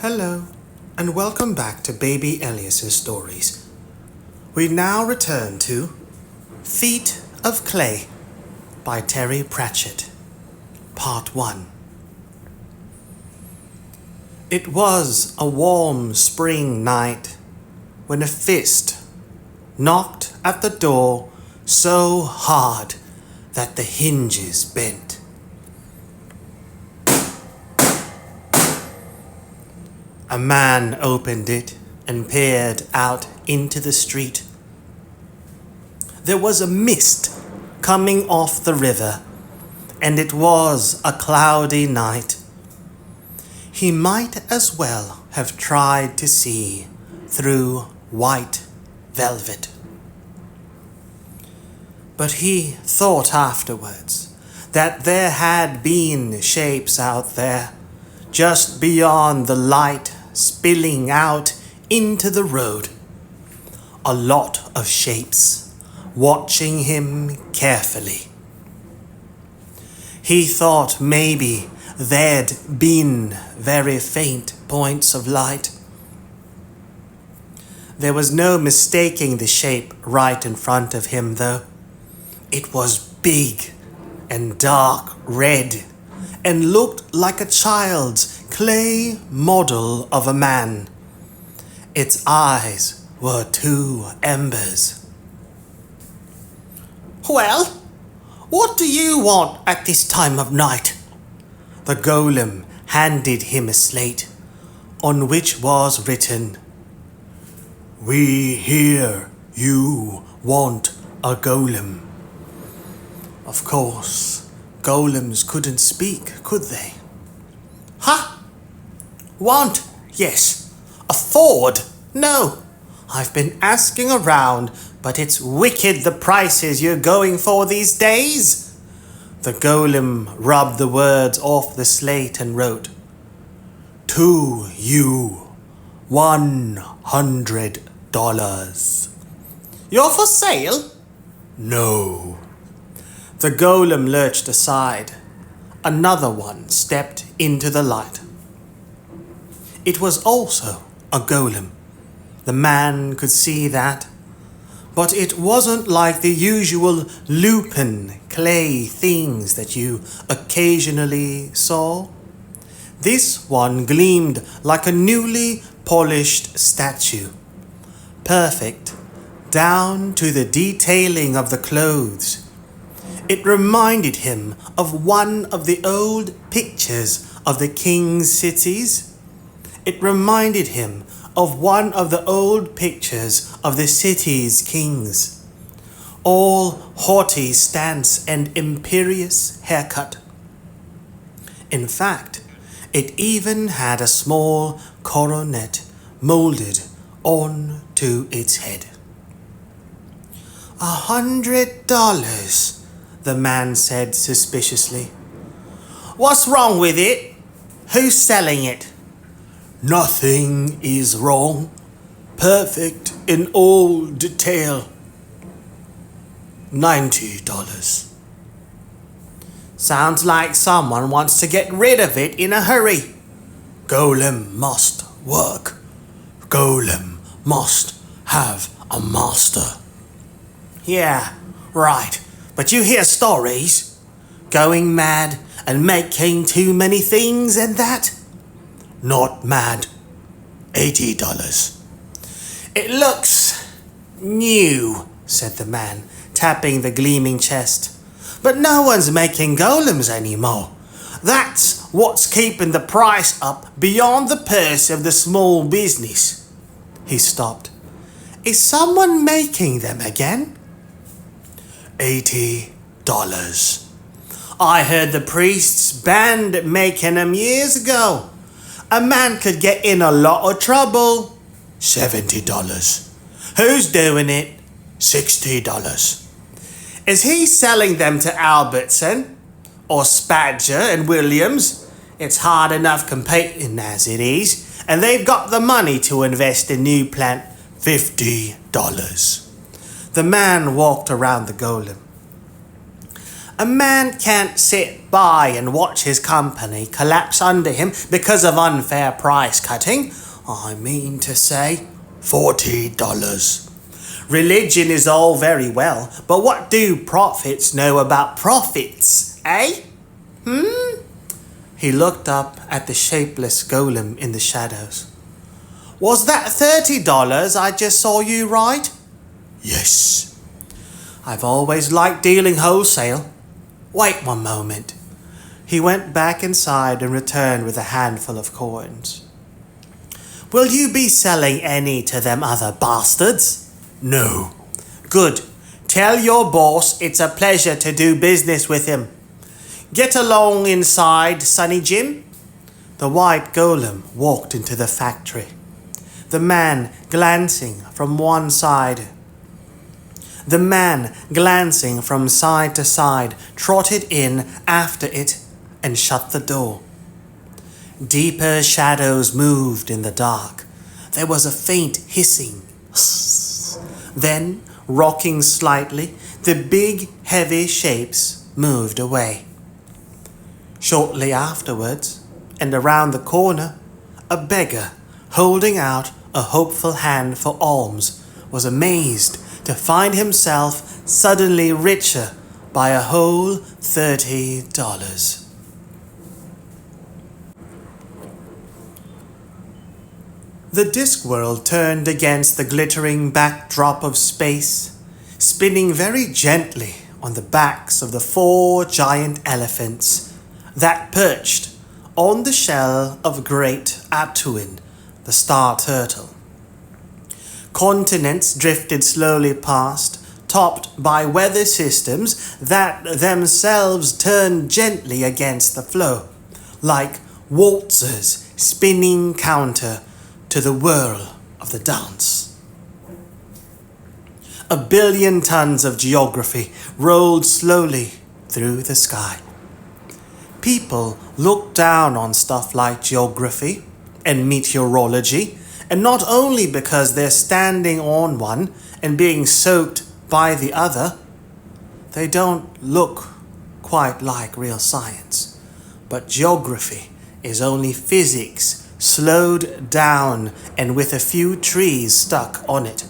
Hello, and welcome back to Baby Elias's stories. We now return to Feet of Clay by Terry Pratchett, Part 1. It was a warm spring night when a fist knocked at the door so hard that the hinges bent. A man opened it and peered out into the street. There was a mist coming off the river, and it was a cloudy night. He might as well have tried to see through white velvet. But he thought afterwards that there had been shapes out there, just beyond the light spilling out into the road. A lot of shapes watching him carefully. He thought maybe there'd been very faint points of light. There was no mistaking the shape right in front of him, though. It was big and dark red and looked like a child's clay model of a man. Its eyes were two embers. "Well, what do you want at this time of night?" The golem handed him a slate on which was written, "We hear you want a golem." Of course, golems couldn't speak, could they? "Huh? Want? Yes. Afford? No. I've been asking around, but it's wicked the prices you're going for these days." The golem rubbed the words off the slate and wrote, "To you, $100. "You're for sale?" "No." The golem lurched aside. Another one stepped into the light. It was also a golem. The man could see that. But it wasn't like the usual lupin clay things that you occasionally saw. This one gleamed like a newly polished statue. Perfect, down to the detailing of the clothes. It reminded him of one of the old pictures of the king's cities. It reminded him of one of the old pictures of the city's kings. All haughty stance and imperious haircut. In fact, it even had a small coronet molded onto its head. $100, the man said suspiciously. "What's wrong with it? Who's selling it?" "Nothing is wrong. Perfect in all detail. $90. Sounds like someone wants to get rid of it in a hurry. Golem must work. Golem must have a master." "Yeah, right. But you hear stories? Going mad and making too many things and that?" "Not mad. $80. "It looks new," said the man, tapping the gleaming chest. "But no one's making golems anymore. That's what's keeping the price up beyond the purse of the small business." He stopped. "Is someone making them again?" $80. "I heard the priests banned making them years ago. A man could get in a lot of trouble." $70. "Who's doing it?" $60. "Is he selling them to Albertson? Or Spadger and Williams? It's hard enough competing as it is, and they've got the money to invest in new plant." $50. The man walked around the golem. A man can't sit by and watch his company collapse under him because of unfair price cutting. I mean to say, $40. Religion is all very well, but what do prophets know about profits, eh? He looked up at the shapeless golem in the shadows. Was that $30 I just saw you write? Yes. I've always liked dealing wholesale. Wait one moment. He went back inside and returned with a handful of coins. Will you be selling any to them other bastards? No. Good. Tell your boss it's a pleasure to do business with him. Get along inside, Sonny Jim. The white golem walked into the factory. The man glancing from side to side trotted in after it and shut the door. Deeper shadows moved in the dark. There was a faint hissing. Then, rocking slightly, the big, heavy shapes moved away. Shortly afterwards, and around the corner, a beggar, holding out a hopeful hand for alms, was amazed to find himself suddenly richer by a whole $30. The Discworld turned against the glittering backdrop of space, spinning very gently on the backs of the 4 giant elephants that perched on the shell of Great Atuin, the star turtle. Continents drifted slowly past, topped by weather systems that themselves turned gently against the flow, like waltzers spinning counter to the whirl of the dance. 1 billion tons of geography rolled slowly through the sky. People look down on stuff like geography and meteorology, and not only because they're standing on one and being soaked by the other. They don't look quite like real science, but geography is only physics slowed down and with a few trees stuck on it.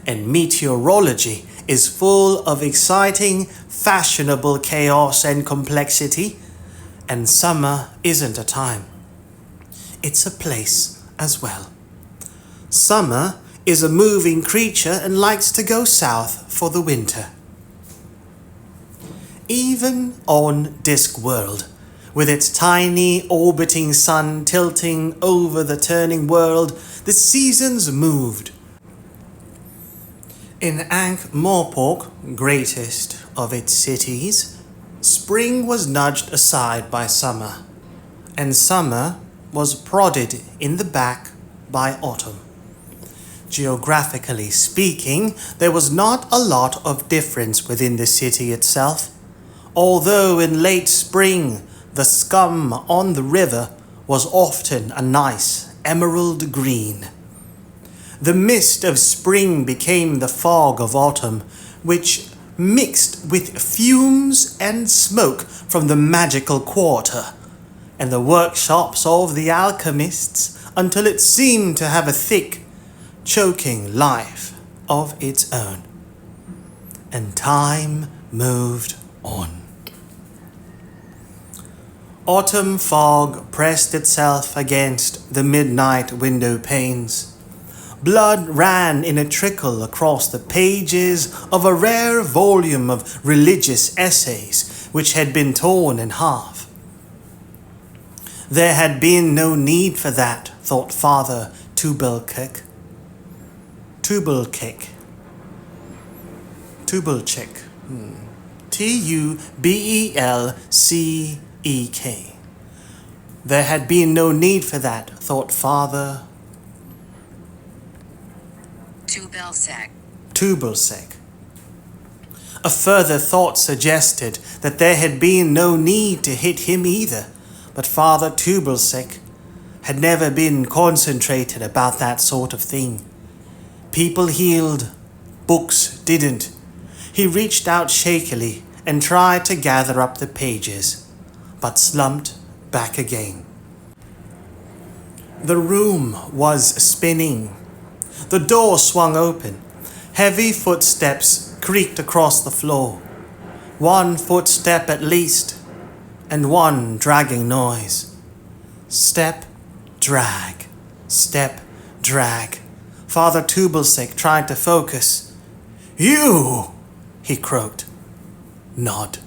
And meteorology is full of exciting, fashionable chaos and complexity, and summer isn't a time. It's a place as well. Summer is a moving creature and likes to go south for the winter. Even on Discworld, with its tiny orbiting sun tilting over the turning world, the seasons moved. In Ankh-Morpork, greatest of its cities, spring was nudged aside by summer, and summer was prodded in the back by autumn. Geographically speaking, there was not a lot of difference within the city itself, although in late spring the scum on the river was often a nice emerald green. The mist of spring became the fog of autumn, which mixed with fumes and smoke from the magical quarter and the workshops of the alchemists until it seemed to have a thick, choking life of its own. And time moved on. Autumn fog pressed itself against the midnight window panes. Blood ran in a trickle across the pages of a rare volume of religious essays which had been torn in half. There had been no need for that, thought Father Tubalcek. Tubalcek. Tubelcek. There had been no need for that, thought Father Tubalcek. A further thought suggested that there had been no need to hit him either, but Father Tubalcek had never been concentrated about that sort of thing. People healed, books didn't. He reached out shakily and tried to gather up the pages, but slumped back again. The room was spinning. The door swung open. Heavy footsteps creaked across the floor. One footstep at least, and one dragging noise. Step, drag. Step, drag. Father Tubelsek tried to focus. "You!" he croaked. "Nod.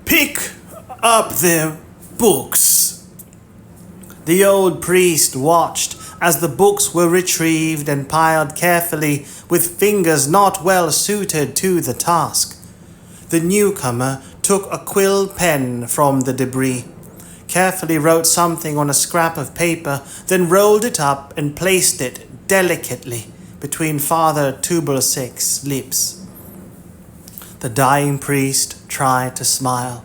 Pick up the books." The old priest watched as the books were retrieved and piled carefully with fingers not well suited to the task. The newcomer took a quill pen from the debris, carefully wrote something on a scrap of paper, then rolled it up and placed it delicately between Father Tubelsek's lips. The dying priest tried to smile.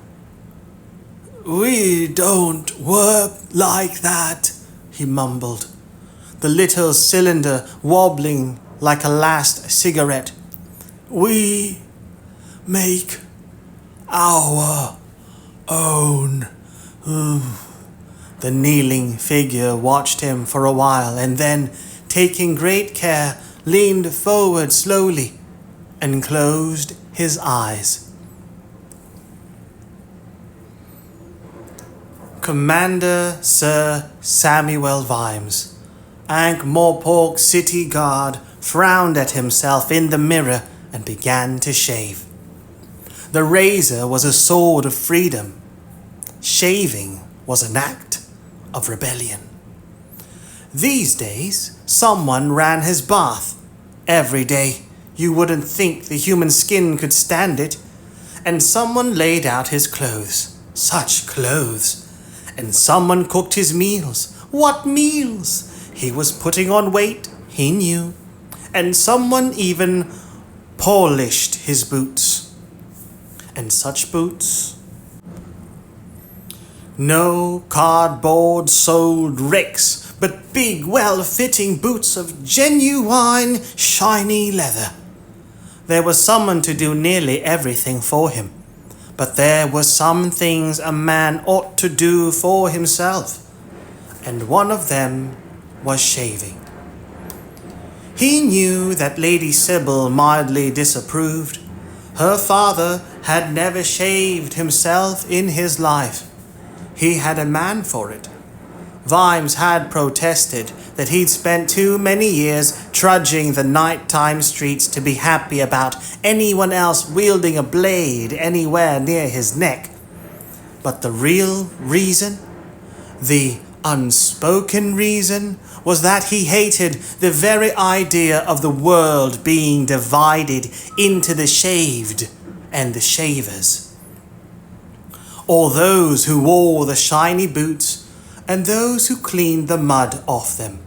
"We don't work like that," he mumbled, the little cylinder wobbling like a last cigarette. "We make our own." The kneeling figure watched him for a while and then, taking great care, leaned forward slowly and closed his eyes. Commander Sir Samuel Vimes, Ankh-Morpork City Guard, frowned at himself in the mirror and began to shave. The razor was a sword of freedom. Shaving was an act of rebellion. These days, someone ran his bath. Every day, you wouldn't think the human skin could stand it. And someone laid out his clothes. Such clothes! And someone cooked his meals. What meals? He was putting on weight, he knew. And someone even polished his boots. And such boots? No cardboard-soled wrecks, but big, well-fitting boots of genuine, shiny leather. There was someone to do nearly everything for him. But there were some things a man ought to do for himself, and one of them was shaving. He knew that Lady Sybil mildly disapproved. Her father had never shaved himself in his life. He had a man for it. Vimes had protested that he'd spent too many years trudging the nighttime streets to be happy about anyone else wielding a blade anywhere near his neck. But the real reason, the unspoken reason, was that he hated the very idea of the world being divided into the shaved and the shavers. Or those who wore the shiny boots and those who cleaned the mud off them.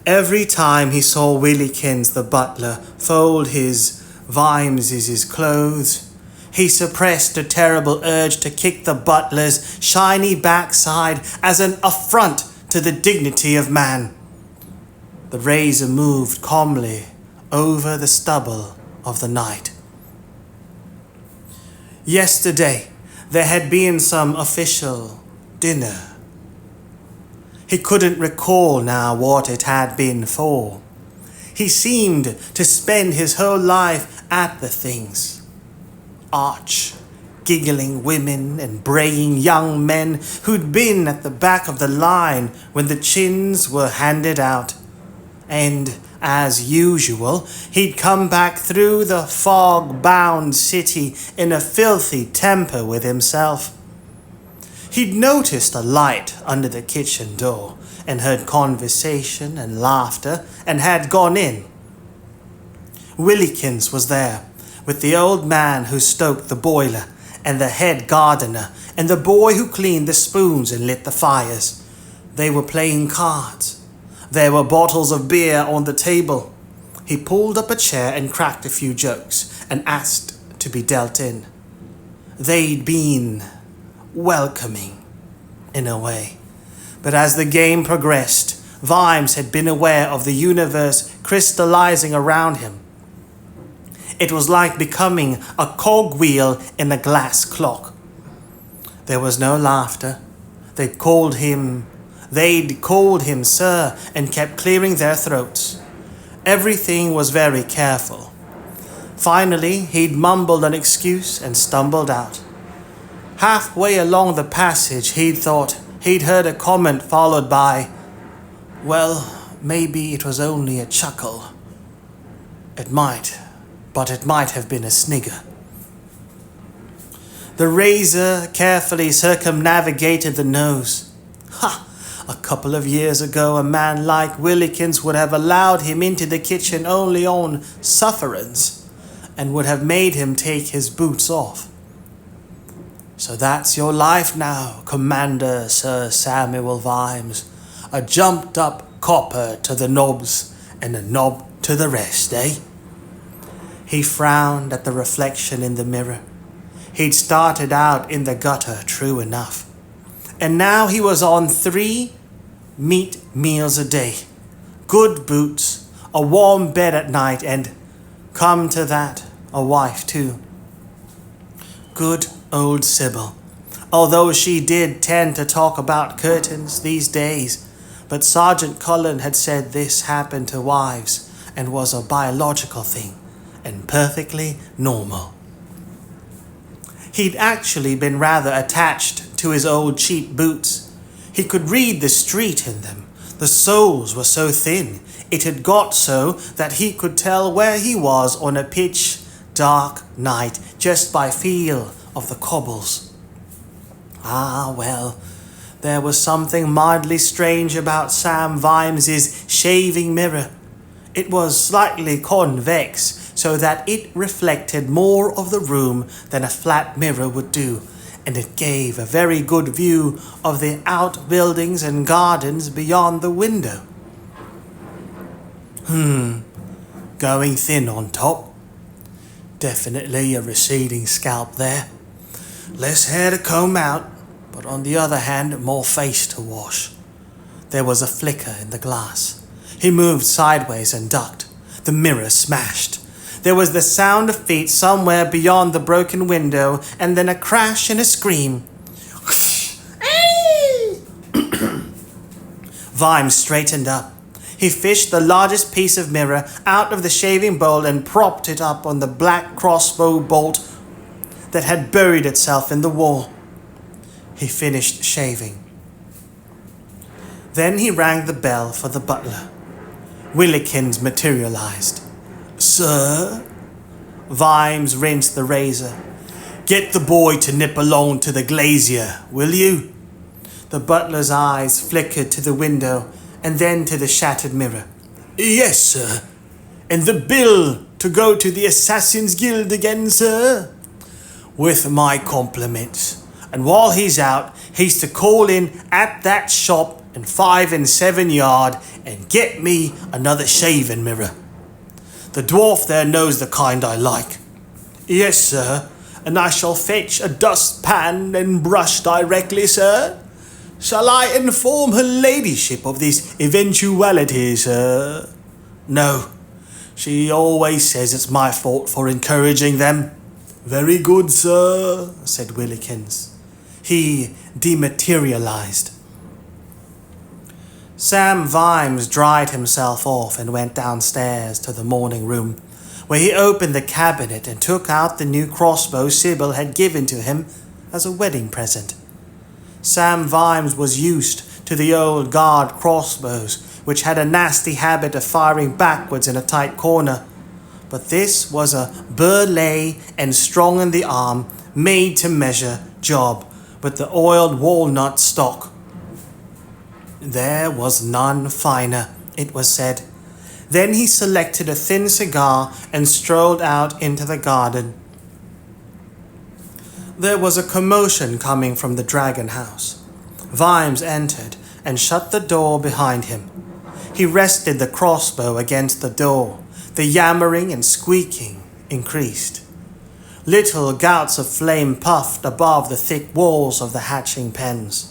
Every time he saw Willykins the butler fold his Vimes's clothes, he suppressed a terrible urge to kick the butler's shiny backside as an affront to the dignity of man. The razor moved calmly over the stubble of the night. Yesterday, there had been some official dinner. He couldn't recall now what it had been for. He seemed to spend his whole life at the things. Arch, giggling women and braying young men who'd been at the back of the line when the chins were handed out. And, as usual, he'd come back through the fog-bound city in a filthy temper with himself. He'd noticed a light under the kitchen door and heard conversation and laughter and had gone in. Willykins was there, with the old man who stoked the boiler and the head gardener and the boy who cleaned the spoons and lit the fires. They were playing cards. There were bottles of beer on the table. He pulled up a chair and cracked a few jokes and asked to be dealt in. They'd been welcoming, in a way. But as the game progressed, Vimes had been aware of the universe crystallizing around him. It was like becoming a cogwheel in a glass clock. There was no laughter. They'd called him sir and kept clearing their throats. Everything was very careful. Finally, he'd mumbled an excuse and stumbled out. Halfway along the passage, he'd thought he'd heard a comment followed by, "Well, maybe it was only a chuckle. It might have been a snigger." The razor carefully circumnavigated the nose. A couple of years ago, a man like Willikins would have allowed him into the kitchen only on sufferance, and would have made him take his boots off. "So that's your life now, Commander Sir Samuel Vimes. A jumped-up copper to the knobs, and a knob to the rest, eh?" He frowned at the reflection in the mirror. He'd started out in the gutter, true enough. And now he was on 3 meat meals a day, good boots, a warm bed at night, and, come to that, a wife too. Good old Sybil, although she did tend to talk about curtains these days, but Sergeant Cullen had said this happened to wives and was a biological thing and perfectly normal. He'd actually been rather attached to his old cheap boots. He could read the street in them. The soles were so thin, it had got so that he could tell where he was on a pitch dark night just by feel of the cobbles. Ah, well, there was something mildly strange about Sam Vimes's shaving mirror. It was slightly convex, so that it reflected more of the room than a flat mirror would do, and it gave a very good view of the outbuildings and gardens beyond the window. Going thin on top. Definitely a receding scalp there. Less hair to comb out, but on the other hand, more face to wash. There was a flicker in the glass. He moved sideways and ducked. The mirror smashed. There was the sound of feet somewhere beyond the broken window, and then a crash and a scream. Vimes straightened up. He fished the largest piece of mirror out of the shaving bowl and propped it up on the black crossbow bolt that had buried itself in the wall. He finished shaving. Then he rang the bell for the butler. Willikins materialized. "Sir?" Vimes rinsed the razor. "Get the boy to nip along to the glazier, will you?" The butler's eyes flickered to the window and then to the shattered mirror. "Yes, sir. And the bill to go to the Assassin's Guild again, sir?" "With my compliments. And while he's out, he's to call in at that shop in 5 and 7 yard and get me another shaving mirror. The dwarf there knows the kind I like." "Yes, sir. And I shall fetch a dustpan and brush directly, sir. Shall I inform her ladyship of this eventuality, sir?" "No. She always says it's my fault for encouraging them." "Very good, sir," said Willikins. He dematerialized. Sam Vimes dried himself off and went downstairs to the morning room, where he opened the cabinet and took out the new crossbow Sybil had given to him as a wedding present. Sam Vimes was used to the old guard crossbows, which had a nasty habit of firing backwards in a tight corner, but this was a burlay and strong in the arm, made-to-measure job with the oiled walnut stock. There was none finer, it was said. Then he selected a thin cigar and strolled out into the garden. There was a commotion coming from the Dragon House. Vimes entered and shut the door behind him. He rested the crossbow against the door. The yammering and squeaking increased. Little gouts of flame puffed above the thick walls of the hatching pens.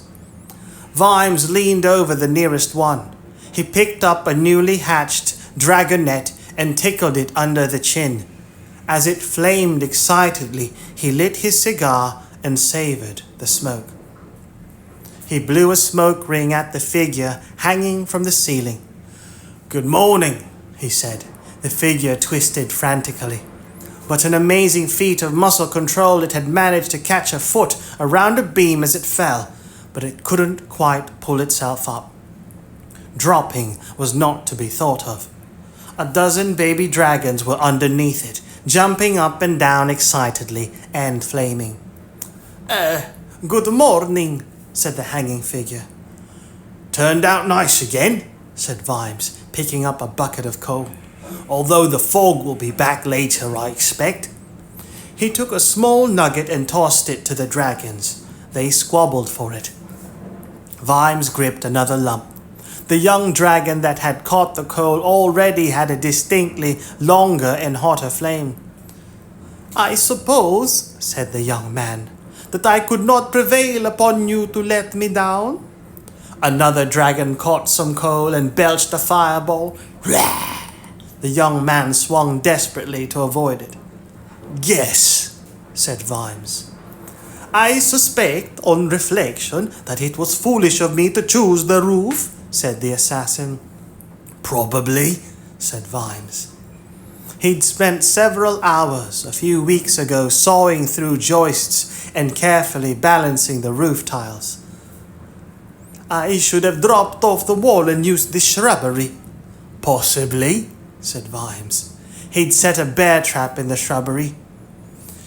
Vimes leaned over the nearest one. He picked up a newly hatched dragonet and tickled it under the chin. As it flamed excitedly, he lit his cigar and savored the smoke. He blew a smoke ring at the figure hanging from the ceiling. "Good morning," he said. The figure twisted frantically. But an amazing feat of muscle control, it had managed to catch a foot around a beam as it fell, but it couldn't quite pull itself up. Dropping was not to be thought of. A dozen baby dragons were underneath it, jumping up and down excitedly and flaming. Good morning," said the hanging figure. "Turned out nice again," said Vimes, picking up a bucket of coal. "Although the fog will be back later, I expect." He took a small nugget and tossed it to the dragons. They squabbled for it. Vimes gripped another lump. The young dragon that had caught the coal already had a distinctly longer and hotter flame. "I suppose," said the young man, "that I could not prevail upon you to let me down?" Another dragon caught some coal and belched a fireball. Rah! The young man swung desperately to avoid it. "Yes," said Vimes. "I suspect, on reflection, that it was foolish of me to choose the roof," said the assassin. "Probably," said Vimes. He'd spent several hours a few weeks ago sawing through joists and carefully balancing the roof tiles. "I should have dropped off the wall and used the shrubbery." "Possibly," said Vimes. He'd set a bear trap in the shrubbery.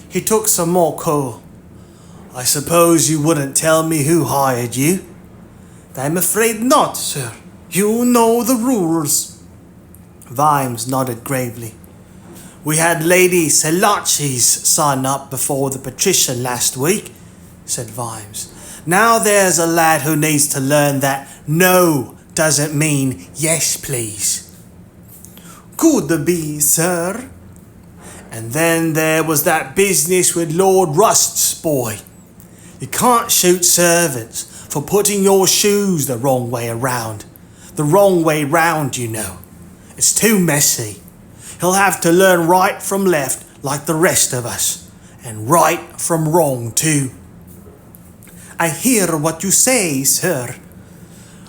He took some more coal. "I suppose you wouldn't tell me who hired you?" "I'm afraid not, sir. You know the rules." Vimes nodded gravely. "We had Lady Selachi's son up before the Patrician last week," said Vimes. "Now there's a lad who needs to learn that no doesn't mean yes, please." "Could be, sir." "And then there was that business with Lord Rust's boy. You can't shoot servants for putting your shoes the wrong way around. The wrong way round, you know. It's too messy. He'll have to learn right from left like the rest of us, and right from wrong too." "I hear what you say, sir."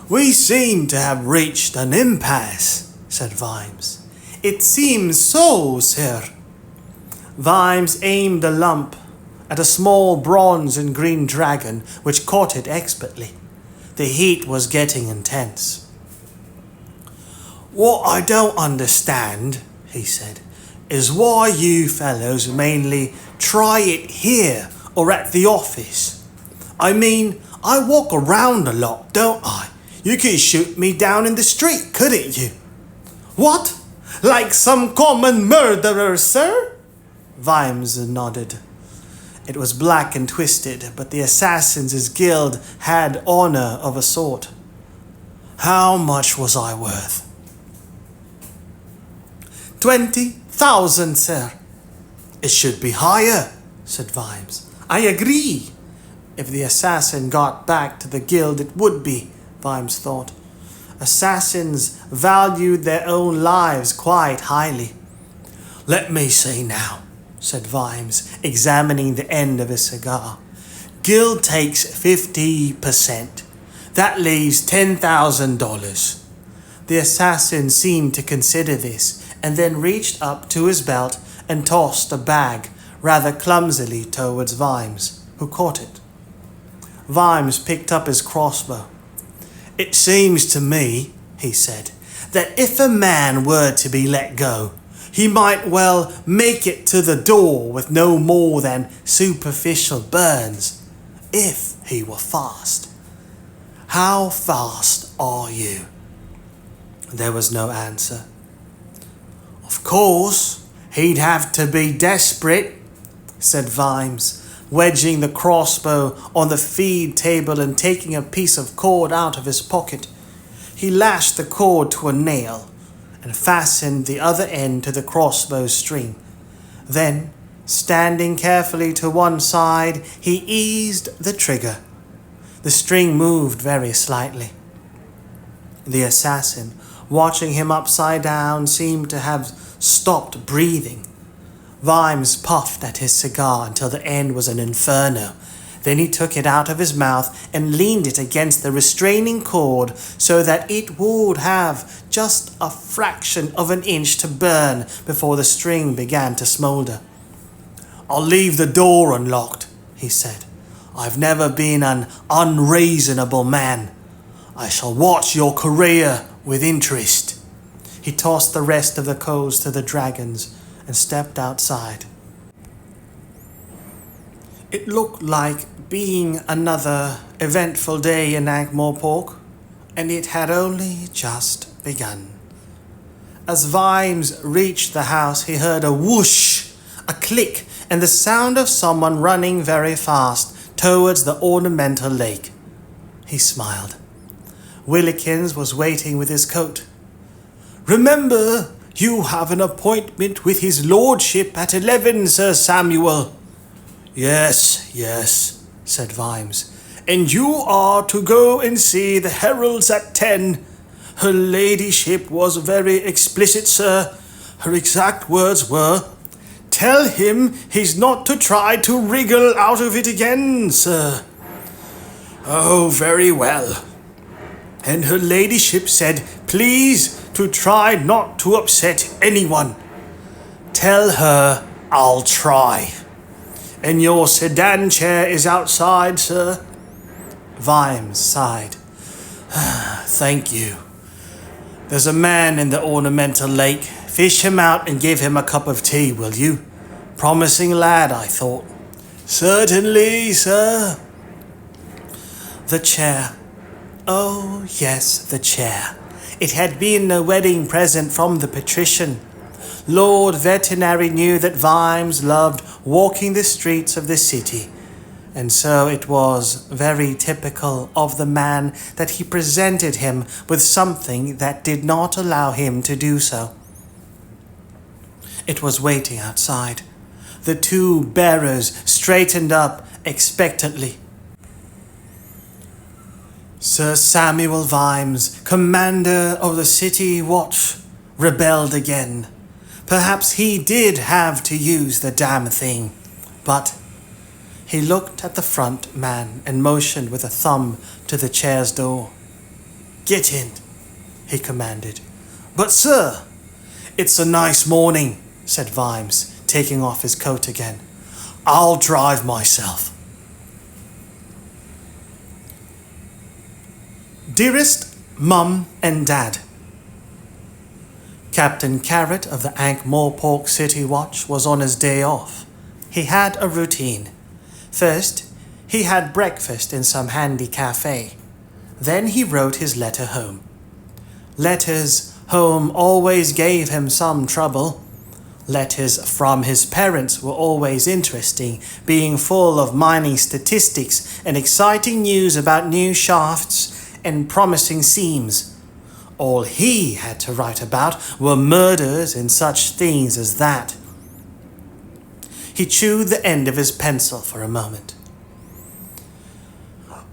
"We seem to have reached an impasse," said Vimes. "It seems so, sir." Vimes aimed a lump at a small bronze and green dragon, which caught it expertly. The heat was getting intense. "What I don't understand," he said, "is why you fellows mainly try it here or at the office. I mean, I walk around a lot, don't I? You could shoot me down in the street, couldn't you?" "What? Like some common murderer, sir?" Vimes nodded. It was black and twisted, but the Assassins' Guild had honor of a sort. "How much was I worth?" 20,000, sir." "It should be higher," said Vimes. "I agree." If the assassin got back to the guild, it would be, Vimes thought. Assassins valued their own lives quite highly. "Let me see now," said Vimes, examining the end of his cigar. "Guild takes 50%. That leaves $10,000. The assassin seemed to consider this, and then reached up to his belt and tossed a bag rather clumsily towards Vimes, who caught it. Vimes picked up his crossbow. "It seems to me," he said, "that if a man were to be let go, he might well make it to the door with no more than superficial burns, if he were fast. How fast are you?" There was no answer. "Of course, he'd have to be desperate," said Vimes, wedging the crossbow on the feed table and taking a piece of cord out of his pocket. He lashed the cord to a nail and fastened the other end to the crossbow string. Then, standing carefully to one side, he eased the trigger. The string moved very slightly. The assassin, watching him upside down, seemed to have stopped breathing. Vimes puffed at his cigar until the end was an inferno. Then he took it out of his mouth and leaned it against the restraining cord so that it would have just a fraction of an inch to burn before the string began to smoulder. "I'll leave the door unlocked," he said. "I've never been an unreasonable man. I shall watch your career with interest." He tossed the rest of the coals to the dragons and stepped outside. It looked like being another eventful day in Ankh-Morpork, and it had only just begun. As Vimes reached the house, he heard a whoosh, a click, and the sound of someone running very fast towards the ornamental lake. He smiled. Willikins was waiting with his coat. "Remember, you have an appointment with his lordship at 11, Sir Samuel." Yes, said Vimes. "And you are to go and see the heralds at 10. Her ladyship was very explicit, sir. Her exact words were, 'Tell him he's not to try to wriggle out of it again, sir.'" "Oh, very well." "And her ladyship said, 'Please to try not to upset anyone.'" "Tell her I'll try." "And your sedan chair is outside, sir?" Vimes sighed. "Thank you. There's a man in the ornamental lake. Fish him out and give him a cup of tea, will you? Promising lad, I thought." "Certainly, sir." The chair. Oh, yes, the chair. It had been a wedding present from the Patrician. Lord Vetinari knew that Vimes loved walking the streets of the city, and so it was very typical of the man that he presented him with something that did not allow him to do so. It was waiting outside. The two bearers straightened up expectantly. Sir Samuel Vimes, Commander of the City Watch, rebelled again. Perhaps he did have to use the damn thing, but he looked at the front man and motioned with a thumb to the chair's door. "Get in," he commanded. "But sir—" "It's a nice morning," said Vimes, taking off his coat again. "I'll drive myself." Dearest Mum and Dad, Captain Carrot of the Ankh-Morpork City Watch was on his day off. He had a routine. First, he had breakfast in some handy cafe. Then he wrote his letter home. Letters home always gave him some trouble. Letters from his parents were always interesting, being full of mining statistics and exciting news about new shafts and promising seams. All he had to write about were murders and such things as that. He chewed the end of his pencil for a moment.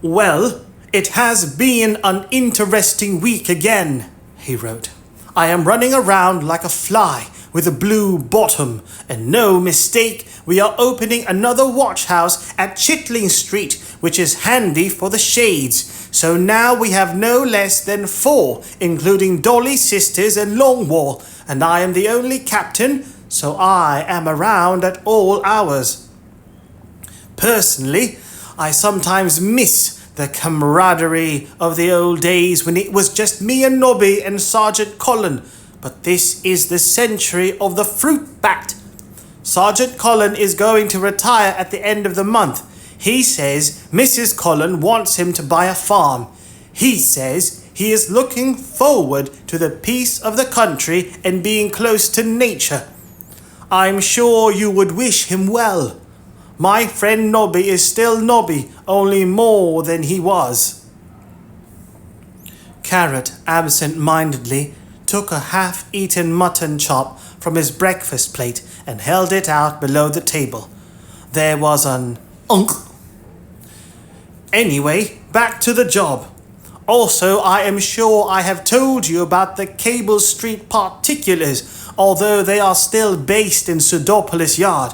"Well, it has been an interesting week again," he wrote. "I am running around like a fly with a blue bottom, and no mistake, we are opening another watch house at Chitling Street, which is handy for the shades. So now we have no less than 4, including Dolly's sisters and Longwall, and I am the only captain, so I am around at all hours. Personally, I sometimes miss the camaraderie of the old days when it was just me and Nobby and Sergeant Colin, but this is the century of the fruit bat. Sergeant Colin is going to retire at the end of the month. He says Mrs. Colin wants him to buy a farm. He says he is looking forward to the peace of the country and being close to nature. I'm sure you would wish him well. My friend Nobby is still Nobby, only more than he was." Carrot absent-mindedly took a half-eaten mutton chop from his breakfast plate and held it out below the table. There was an unk. "Anyway, back to the job. Also, I am sure I have told you about the Cable Street particulars. although they are still based in Pseudopolis Yard.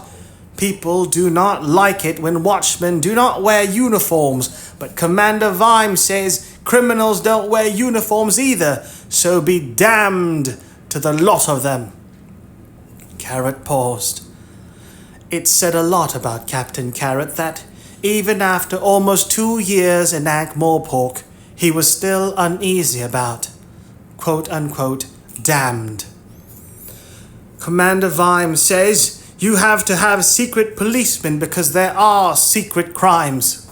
People do not like it when watchmen do not wear uniforms, but Commander Vimes says criminals don't wear uniforms either, so be damned to the lot of them. Carrot paused. It said a lot about Captain Carrot that, even after almost 2 years in Ankh-Morpork, he was still uneasy about, quote-unquote, damned. Commander Vimes says you have to have secret policemen because there are secret crimes.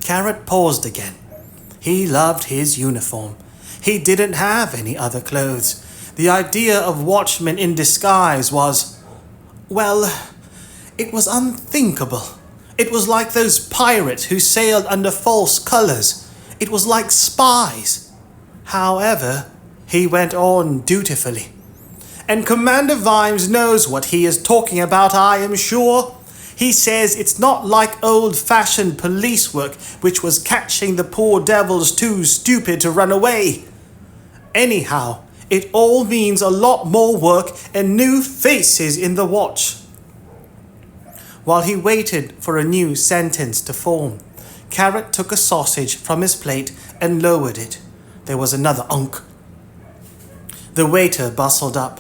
Carrot paused again. He loved his uniform. He didn't have any other clothes. The idea of watchmen in disguise was, well, it was unthinkable. It was like those pirates who sailed under false colors. It was like spies. However, he went on dutifully. And Commander Vimes knows what he is talking about, I am sure. He says it's not like old-fashioned police work, which was catching the poor devils too stupid to run away. Anyhow, it all means a lot more work and new faces in the watch. While he waited for a new sentence to form, Carrot took a sausage from his plate and lowered it. There was another unk. The waiter bustled up.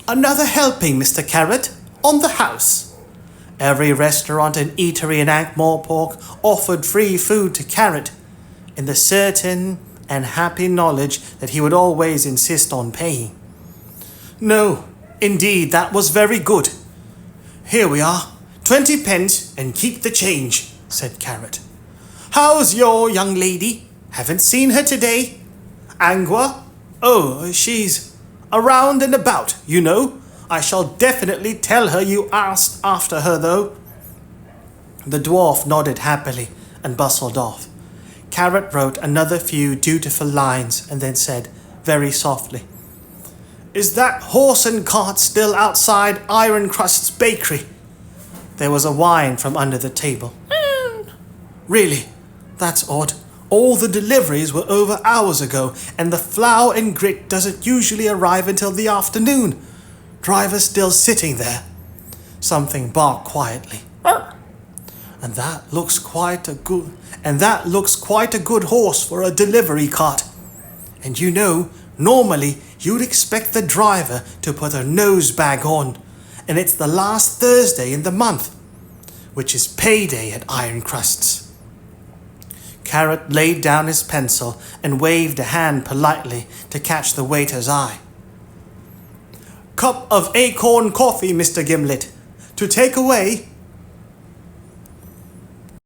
Another helping, Mr. Carrot, on the house. Every restaurant and eatery in Ankh-Morpork offered free food to Carrot, in the certain and happy knowledge that he would always insist on paying. No, indeed, that was very good. Here we are, 20 pence and keep the change, said Carrot. How's your young lady? Haven't seen her today. Angua? Oh, she's around and about, you know. I shall definitely tell her you asked after her, though. The dwarf nodded happily and bustled off. Carrot wrote another few dutiful lines and then said, very softly, Is that horse and cart still outside Iron Crust's bakery? There was a whine from under the table. Really? That's odd. All the deliveries were over hours ago, and the flour and grit doesn't usually arrive until the afternoon. Driver's still sitting there. Something barked quietly. And that looks quite a good horse for a delivery cart. And you know, normally you'd expect the driver to put a nose bag on, and it's the last Thursday in the month, which is payday at Iron Crust's. Carrot laid down his pencil and waved a hand politely to catch the waiter's eye. Cup of acorn coffee, Mr. Gimlet. To take away.